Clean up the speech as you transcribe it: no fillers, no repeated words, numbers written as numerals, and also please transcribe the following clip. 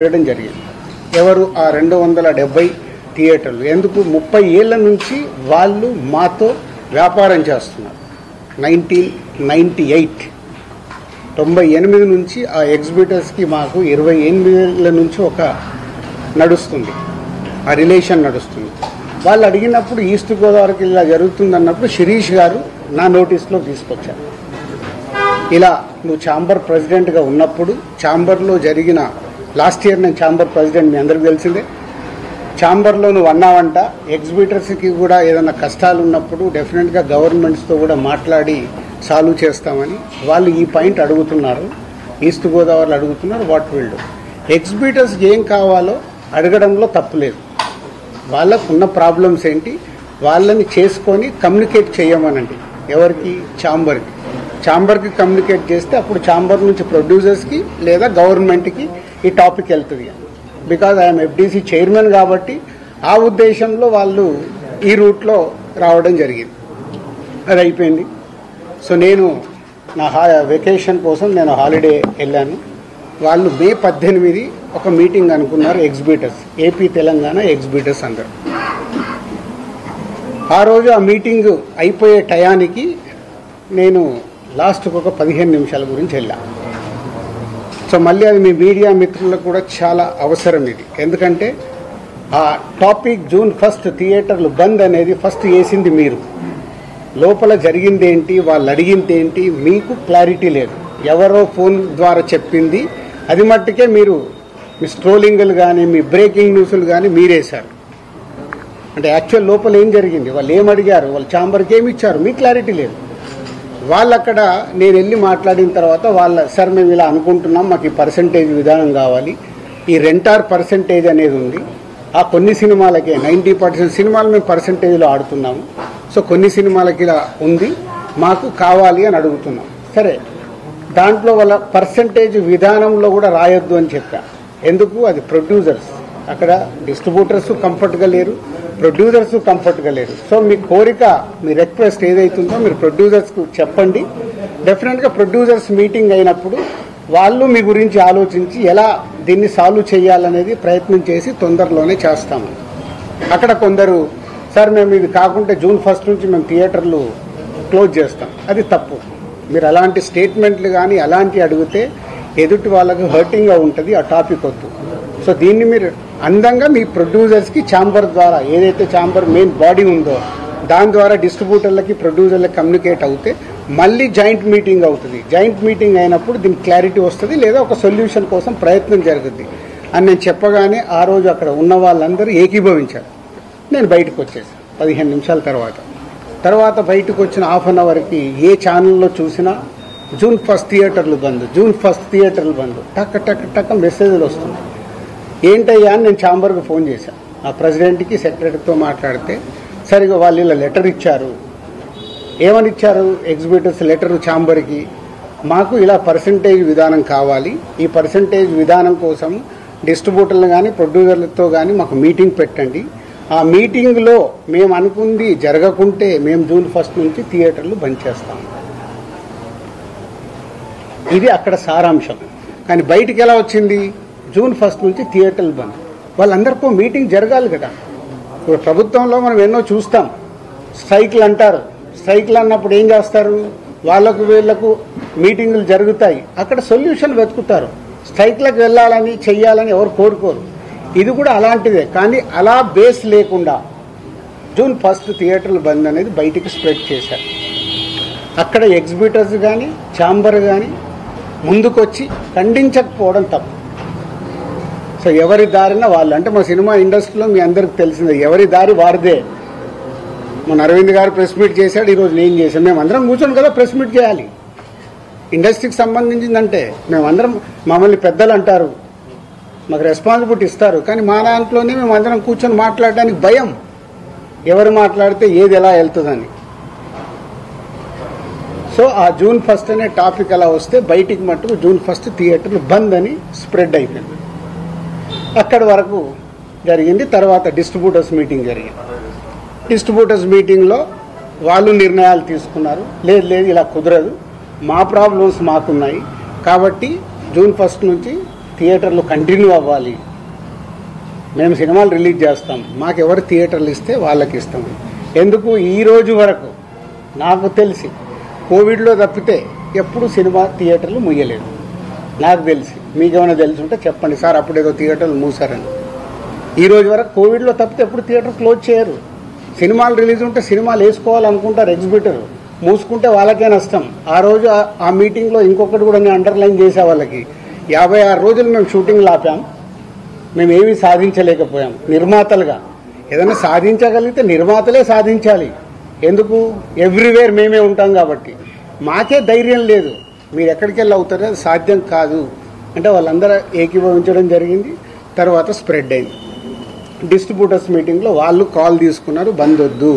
చేయడం జరిగింది. ఎవరు ఆ 270 థియేటర్లు? ఎందుకు 30 ఏళ్ల నుంచి వాళ్ళు మాతో వ్యాపారం చేస్తున్నారు. 98 నుంచి ఆ ఎగ్జిబిటర్స్కి మాకు 28 ఏళ్ల నుంచి ఒక నడుస్తుంది, ఆ రిలేషన్ నడుస్తుంది. వాళ్ళు అడిగినప్పుడు ఈస్ట్ గోదావరికి ఇలా జరుగుతుందన్నప్పుడు శిరీష్ గారు నా నోటీస్లో తీసుకొచ్చారు. ఇలా నువ్వు ఛాంబర్ ప్రెసిడెంట్గా ఉన్నప్పుడు ఛాంబర్లో జరిగిన లాస్ట్ ఇయర్ నేను ఛాంబర్ ప్రెసిడెంట్, మీ అందరికీ తెలిసిందే. ఛాంబర్లో నువ్వు అన్నావంట ఎగ్జిబిటర్స్కి కూడా ఏదైనా కష్టాలు ఉన్నప్పుడు డెఫినెట్గా గవర్నమెంట్స్తో కూడా మాట్లాడి సాల్వ్ చేస్తామని వాళ్ళు ఈ పాయింట్ అడుగుతున్నారు. ఈస్ట్ గోదావరిలో అడుగుతున్నారు. What will do? ఎగ్జిబిటర్స్కి ఏం కావాలో అడగడంలో తప్పులేదు. వాళ్ళకు ఉన్న ప్రాబ్లమ్స్ ఏంటి వాళ్ళని చేసుకొని కమ్యూనికేట్ చేయమనండి. ఎవరికి? ఛాంబర్కి కమ్యూనికేట్ చేస్తే అప్పుడు ఛాంబర్ నుంచి ప్రొడ్యూసర్స్కి లేదా గవర్నమెంట్కి ఈ టాపిక్ వెళ్తుంది. బికాజ్ ఐఎమ్ ఎఫ్డీసీ చైర్మన్ కాబట్టి ఆ ఉద్దేశంలో వాళ్ళు ఈ రూట్లో రావడం జరిగింది. అది అయిపోయింది. సో నేను నా వెకేషన్ కోసం నేను హాలిడే వెళ్ళాను. వాళ్ళు మే 18 ఒక మీటింగ్ అనుకున్నారు ఎగ్జిబిటర్స్, ఏపీ తెలంగాణ ఎగ్జిబిటర్స్ అందరూ. ఆ రోజు ఆ మీటింగ్ అయిపోయే టయానికి నేను లాస్ట్కి ఒక 15 నిమిషాల గురించి వెళ్ళాను. సో మళ్ళీ అది మీ మీడియా మిత్రులకు కూడా చాలా అవసరం ఇది. ఎందుకంటే ఆ టాపిక్ జూన్ 1 థియేటర్లు బంద్ అనేది ఫస్ట్ వేసింది మీరు. లోపల జరిగింది ఏంటి, వాళ్ళు అడిగింది ఏంటి, మీకు క్లారిటీ లేదు. ఎవరో ఫోన్ ద్వారా చెప్పింది అది మట్టుకే మీరు మీ స్ట్రోలింగ్లు కానీ మీ బ్రేకింగ్ న్యూస్లు కానీ మీరేశారు. అంటే యాక్చువల్ లోపల ఏం జరిగింది, వాళ్ళు ఏం అడిగారు, వాళ్ళు ఛాంబర్కి ఏమి ఇచ్చారు, మీకు క్లారిటీ లేదు. వాళ్ళక్కడ నేను వెళ్ళి మాట్లాడిన తర్వాత సార్ మేము ఇలా అనుకుంటున్నాం, మాకు ఈ పర్సంటేజ్ విధానం కావాలి, ఈ రెంటార్ పర్సంటేజ్ అనేది ఉంది. ఆ కొన్ని సినిమాలకే 90% సినిమాలు మేము పర్సంటేజ్లో ఆడుతున్నాము. సో కొన్ని సినిమాలకి ఇలా ఉంది, మాకు కావాలి అని అడుగుతున్నాం. సరే, దాంట్లో వాళ్ళ పర్సంటేజ్ విధానంలో కూడా రాయొద్దు అని చెప్పా. ఎందుకు? అది ప్రొడ్యూసర్స్, అక్కడ డిస్ట్రిబ్యూటర్స్ కంఫర్ట్గా లేరు, ప్రొడ్యూసర్స్ కంఫర్ట్గా లేరు. సో మీ కోరిక, మీ రిక్వెస్ట్ ఏదైతుందో మీరు ప్రొడ్యూసర్స్కు చెప్పండి. డెఫినెట్గా ప్రొడ్యూసర్స్ మీటింగ్ అయినప్పుడు వాళ్ళు మీ గురించి ఆలోచించి ఎలా దీన్ని సాల్వ్ చేయాలనేది ప్రయత్నం చేసి తొందరలోనే చేస్తాము. అక్కడ కొందరు సార్ మేము ఇది కాకుంటే జూన్ 1 నుంచి మేము థియేటర్లు క్లోజ్ చేస్తాం, అది తప్పు. మీరు అలాంటి స్టేట్మెంట్లు కానీ అలాంటివి అడిగితే ఎదుటి వాళ్ళకు హర్టింగ్గా ఉంటుంది, ఆ టాపిక్ వద్దు. సో దీన్ని మీరు అందంగా మీ ప్రొడ్యూసర్స్కి ఛాంబర్ ద్వారా, ఏదైతే ఛాంబర్ మెయిన్ బాడీ ఉందో దాని ద్వారా డిస్ట్రిబ్యూటర్లకి ప్రొడ్యూసర్లకి కమ్యూనికేట్ అవుతే మళ్ళీ జాయింట్ మీటింగ్ అవుతుంది. జాయింట్ మీటింగ్ అయినప్పుడు దీనికి క్లారిటీ వస్తుంది, లేదా ఒక సొల్యూషన్ కోసం ప్రయత్నం జరుగుద్ది అని నేను చెప్పగానే ఆ రోజు అక్కడ ఉన్న వాళ్ళందరూ ఏకీభవించారు. నేను బయటకు వచ్చేసాను 15 నిమిషాల తర్వాత బయటకు వచ్చిన హాఫ్ అన్ అవర్కి ఏ ఛానల్లో చూసినా జూన్ 1 థియేటర్లు బంద్, జూన్ 1 థియేటర్లు బంద్, టక్ మెసేజ్లు వస్తున్నాయి. ఏంటయ్యా అని నేను ఛాంబర్కి ఫోన్ చేశాను. ఆ ప్రెసిడెంట్కి సెక్రటరీతో మాట్లాడితే సరిగా వాళ్ళు ఇలా లెటర్ ఇచ్చారు. ఏమని ఇచ్చారు? ఎగ్జిబిటర్స్ లెటర్ ఛాంబర్కి, మాకు ఇలా పర్సంటేజ్ విధానం కావాలి, ఈ పర్సంటేజ్ విధానం కోసం డిస్ట్రిబ్యూటర్లు కానీ ప్రొడ్యూసర్లతో కానీ మాకు మీటింగ్ పెట్టండి. ఆ మీటింగ్లో మేము అనుకుంది జరగకుంటే మేము జూన్ 1 నుంచి థియేటర్లు బంద్ చేస్తాం. ఇది అక్కడ సారాంశం. కానీ బయటికి ఎలా వచ్చింది? జూన్ 1 నుంచి థియేటర్లు బంద్. వాళ్ళందరికీ మీటింగ్ జరగాలి కదా. ఇప్పుడు ప్రభుత్వంలో మనం ఎన్నో చూస్తాం, స్ట్రైక్లు అంటారు. స్ట్రైక్లు అన్నప్పుడు ఏం చేస్తారు? వాళ్ళకు వీళ్లకు మీటింగులు జరుగుతాయి, అక్కడ సొల్యూషన్ వెతుకుతారు. స్ట్రైక్లకు వెళ్ళాలని చెయ్యాలని ఎవరు కోరుకోరు. ఇది కూడా అలాంటిదే. కానీ అలా బేస్ లేకుండా జూన్ 1 థియేటర్లు బంద్ అనేది బయటికి స్ప్రెడ్ చేశారు. అక్కడ ఎగ్జిబిటర్స్ కానీ ఛాంబర్ కానీ ముందుకొచ్చి ఖండించకపోవడం తప్పు. సో ఎవరి దారిన వాళ్ళు, అంటే మా సినిమా ఇండస్ట్రీలో మీ అందరికి తెలిసిందే, ఎవరి దారి వారిదే. మన అరవింద్ గారు ప్రెస్ మీట్ చేశాడు, ఈరోజు నేను చేశాను. మేమందరం కూర్చొని కదా ప్రెస్ మీట్ చేయాలి. ఇండస్ట్రీకి సంబంధించిందంటే మేమందరం, మమ్మల్ని పెద్దలు అంటారు, మాకు రెస్పాన్సిబిలిటీ ఇస్తారు. కానీ మా దాంట్లోనే మేమందరం కూర్చొని మాట్లాడడానికి భయం, ఎవరు మాట్లాడితే ఏది ఎలా వెళ్తుందని. సో ఆ జూన్ 1 అనే టాపిక్ అలా వస్తే బయటికి మట్టుకు జూన్ 1 థియేటర్లు బంద్ అని స్ప్రెడ్ అయిపోయింది. అక్కడి వరకు జరిగింది. తర్వాత డిస్ట్రిబ్యూటర్స్ మీటింగ్ జరిగింది. డిస్ట్రిబ్యూటర్స్ మీటింగ్లో వాళ్ళు నిర్ణయాలు తీసుకున్నారు. లేదు ఇలా కుదరదు, మా ప్రాబ్లమ్స్ మాకున్నాయి కాబట్టి జూన్ 1 నుంచి థియేటర్లు కంటిన్యూ అవ్వాలి, మేము సినిమాలు రిలీజ్ చేస్తాం, మాకు ఎవరు థియేటర్లు ఇస్తే వాళ్ళకి ఇస్తాం. ఎందుకు ఈ రోజు వరకు నాకు తెలిసి కోవిడ్లో తప్పితే ఎప్పుడు సినిమా థియేటర్లు ముయ్యలేదు నాకు తెలిసి. మీకేమైనా తెలిసి ఉంటే చెప్పండి సార్, అప్పుడు ఏదో థియేటర్లు మూసారని. ఈ రోజు వరకు కోవిడ్లో తప్పితే ఎప్పుడు థియేటర్ క్లోజ్ చేయరు. సినిమాలు రిలీజ్ ఉంటే సినిమాలు వేసుకోవాలనుకుంటారు ఎగ్జిబిటర్, మూసుకుంటే వాళ్ళకే నష్టం. ఆ రోజు ఆ మీటింగ్లో ఇంకొకటి కూడా నేను అండర్లైన్ చేసే వాళ్ళకి, 56 రోజులు మేము షూటింగ్లు ఆపాం, మేము ఏమీ సాధించలేకపోయాం. నిర్మాతలుగా ఏదైనా సాధించగలిగితే నిర్మాతలే సాధించాలి. ఎందుకు? ఎవ్రీవేర్ మేమే ఉంటాం కాబట్టి. మాకే ధైర్యం లేదు, మీరు ఎక్కడికి వెళ్ళి అవుతారో అది సాధ్యం కాదు అంటే వాళ్ళందరూ ఏకీభవించడం జరిగింది. తర్వాత స్ప్రెడ్ అయింది. డిస్ట్రిబ్యూటర్స్ మీటింగ్లో వాళ్ళు కాల్ తీసుకున్నారు, బంద్ వద్దు.